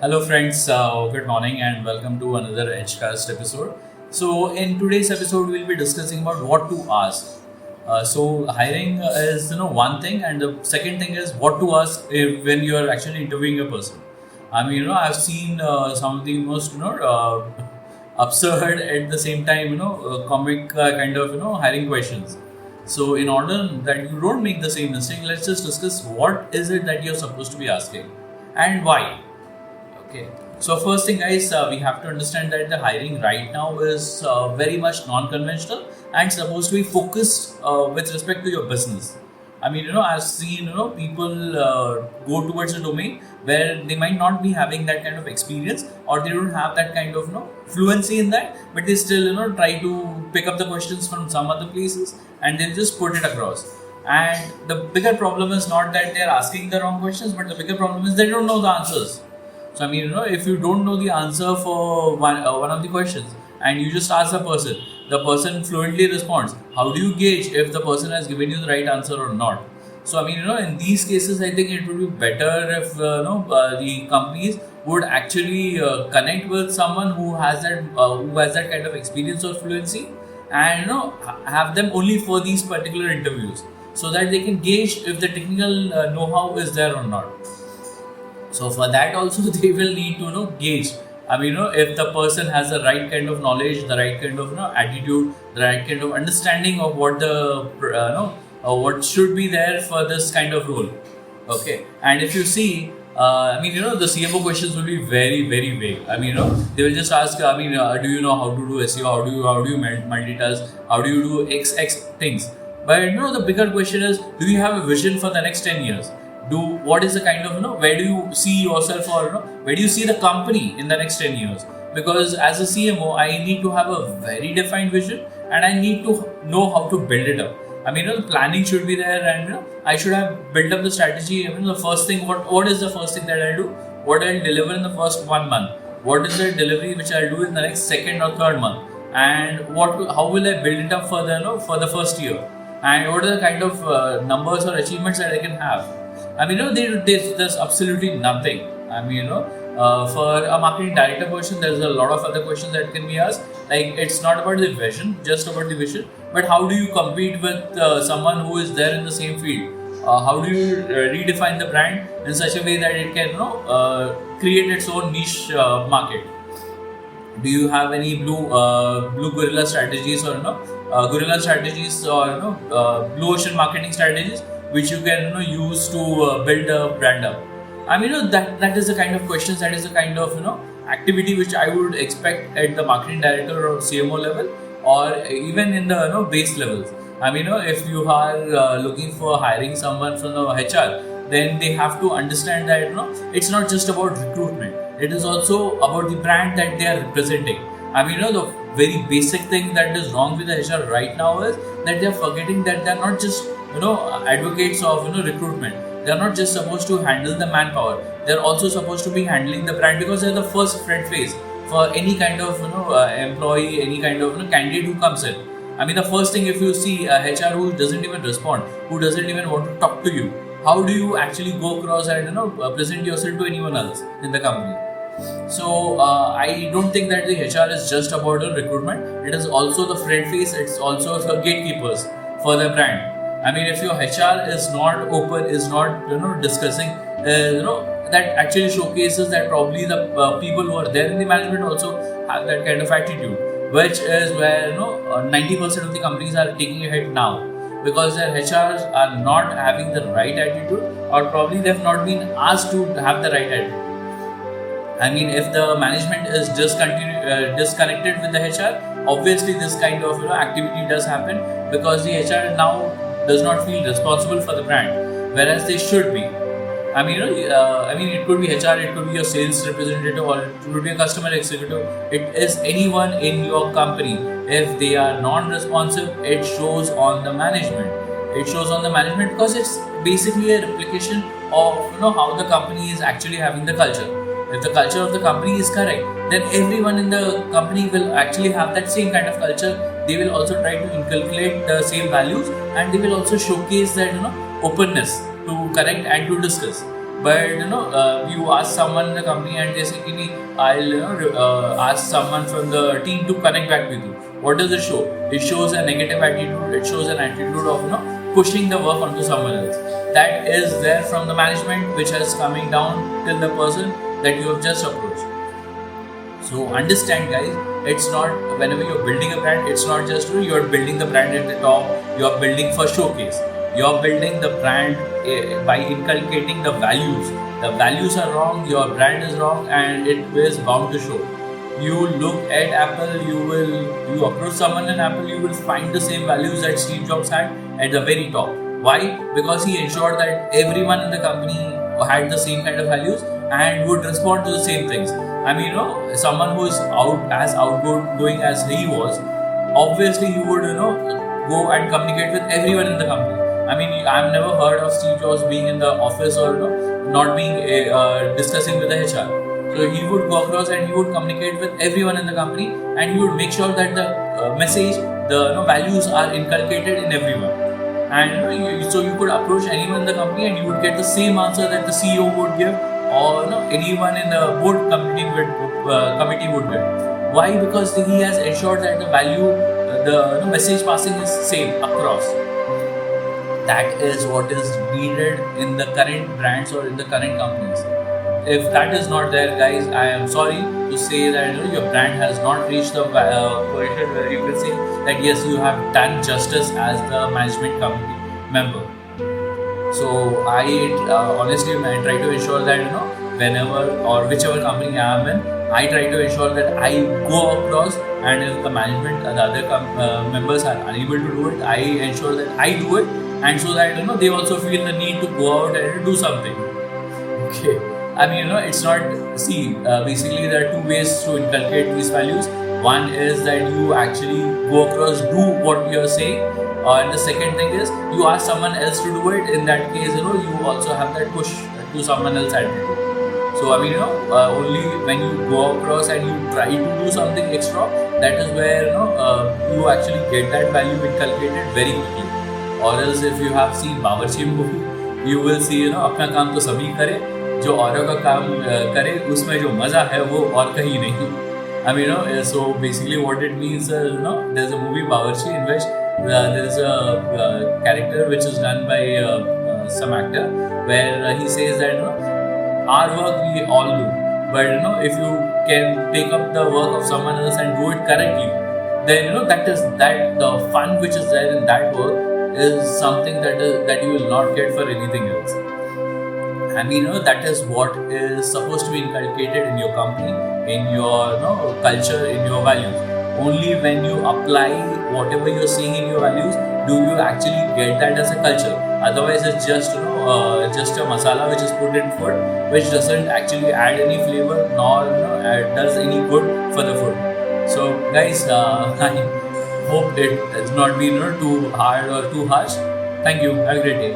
Hello, friends. Good morning, and welcome to another Edgecast episode. So, in today's episode, we'll be discussing about what to ask. Hiring is one thing, and the second thing is what to ask when you are actually interviewing a person. I've seen some of the most absurd at the same time comic kind of hiring questions. So, in order that you don't make the same mistake, let's just discuss what is it that you're supposed to be asking and why. Okay. So first thing, guys, we have to understand that the hiring right now is very much non-conventional and supposed to be focused with respect to your business. I've seen people go towards a domain where they might not be having that kind of experience, or they don't have that kind of fluency in that, but they still try to pick up the questions from some other places and they'll just put it across. And the bigger problem is not that they're asking the wrong questions, but the bigger problem is they don't know the answers. So if you don't know the answer for one of the questions and you just ask the person fluently responds. How do you gauge if the person has given you the right answer or not? So in these cases, I think it would be better if the companies would actually connect with someone who has that kind of experience or fluency, and have them only for these particular interviews, so that they can gauge if the technical know-how is there or not. So for that also they will need to gauge. If the person has the right kind of knowledge, the right kind of attitude, the right kind of understanding of what the what should be there for this kind of role. Okay, and if you see, the CMO questions will be very very vague. They will just ask. Do you know how to do SEO? How do you multitask? How do you do X things? But the bigger question is, do you have a vision for the next 10 years? What is the kind of where do you see yourself, or where do you see the company in the next 10 years? Because as a CMO, I need to have a very defined vision, and I need to know how to build it up. The planning should be there, and I should have built up the strategy. The first thing, what is the first thing that I'll do? What I'll deliver in the first 1 month? What is the delivery which I'll do in the next second or third month? And how will I build it up for the first year? And what are the kind of numbers or achievements that I can have? There's absolutely nothing. For a marketing director person, there's a lot of other questions that can be asked. Like, it's not about the vision, just about the vision, but how do you compete with someone who is there in the same field? How do you redefine the brand in such a way that it can create its own niche market? Do you have any blue gorilla strategies, or gorilla strategies, or blue ocean marketing strategies which you can use to build a brand up? That is the kind of questions, that is the kind of activity which I would expect at the marketing director or CMO level, or even in the base levels. If you are looking for hiring someone from the HR, then they have to understand that it's not just about recruitment. It is also about the brand that they are representing. The very basic thing that is wrong with the HR right now is that they are forgetting that they are not just advocates of recruitment. They are not just supposed to handle the manpower. They are also supposed to be handling the brand, because they are the first front face for any kind of employee, any kind of candidate who comes in. The first thing, if you see a HR who doesn't even respond, who doesn't even want to talk to you, how do you actually go across and present yourself to anyone else in the company? So I don't think that the HR is just about recruitment. It is also the front face. It's also the gatekeepers for the brand. If your HR is not open, is not discussing, that actually showcases that probably the people who are there in the management also have that kind of attitude, which is where 90% of the companies are taking ahead now, because their HRs are not having the right attitude, or probably they have not been asked to have the right attitude. If the management is disconnected with the HR, obviously this kind of activity does happen, because the HR now does not feel responsible for the brand, whereas they should be. It could be HR, it could be a sales representative, or it could be a customer executive. It is anyone in your company. If they are non-responsive, it shows on the management. It shows on the management because it's basically a replication of how the company is actually having the culture. If the culture of the company is correct, then everyone in the company will actually have that same kind of culture. They will also try to inculcate the same values, and they will also showcase that openness to correct and to discuss. But you ask someone in the company and they say, "Kini, I'll ask someone from the team to connect back with you." What does it show? It shows a negative attitude. It shows an attitude of pushing the work onto someone else. That is there from the management, which is coming down till the person that you have just approached. So understand, guys, it's not, whenever you're building a brand, it's not just you're building the brand at the top, you're building for showcase. You're building the brand by inculcating the values. The values are wrong, your brand is wrong, and it is bound to show. You look at Apple, you approach someone in Apple, you will find the same values that Steve Jobs had at the very top. Why? Because he ensured that everyone in the company had the same kind of values and would respond to the same things. I mean, someone who is as outgoing as he was, obviously you would, go and communicate with everyone in the company. I mean, I've never heard of Steve Jobs being in the office or not being discussing with the HR. So he would go across and he would communicate with everyone in the company, and he would make sure that the message, the values are inculcated in everyone. And so you could approach anyone in the company and you would get the same answer that the CEO would give, or anyone in the board committee would get. Why? Because he has ensured that the value, the message passing is same across. That is what is needed in the current brands or in the current companies. If that is not there, guys, I am sorry to say that your brand has not reached the position where you can say that yes, you have done justice as the management committee member. So I honestly try to ensure that whenever or whichever company I am in, I try to ensure that I go across, and if the management, the other members are unable to do it, I ensure that I do it, and so that they also feel the need to go out and do something. Okay. I mean, it's not, basically there are two ways to inculcate these values. One is that you actually go across, do what you're saying, and the second thing is you ask someone else to do it. In that case, you also have that push to someone else attitude. So, I mean, only when you go across and you try to do something extra, that is where, you actually get that value inculcated very quickly. Or else if you have seen Bawarchi movie, you will see, अपना काम तो सभी करे, जो औरों का काम करे, उसमें जो मजा है वो और कहीं नहीं. I mean, so basically what it means, there's a movie Bawarchi in which there is a character which is done by some actor, where he says that our work we all do, but if you can take up the work of someone else and do it correctly, then that the fun which is there in that work is something that you will not get for anything else. I mean, that is what is supposed to be inculcated in your company, in your culture, in your values. Only when you apply whatever you're seeing in your values, do you actually get that as a culture. Otherwise, it's just a masala which is put in food, which doesn't actually add any flavor nor does any good for the food. So, guys, I hope it has not been too hard or too harsh. Thank you. Have a great day.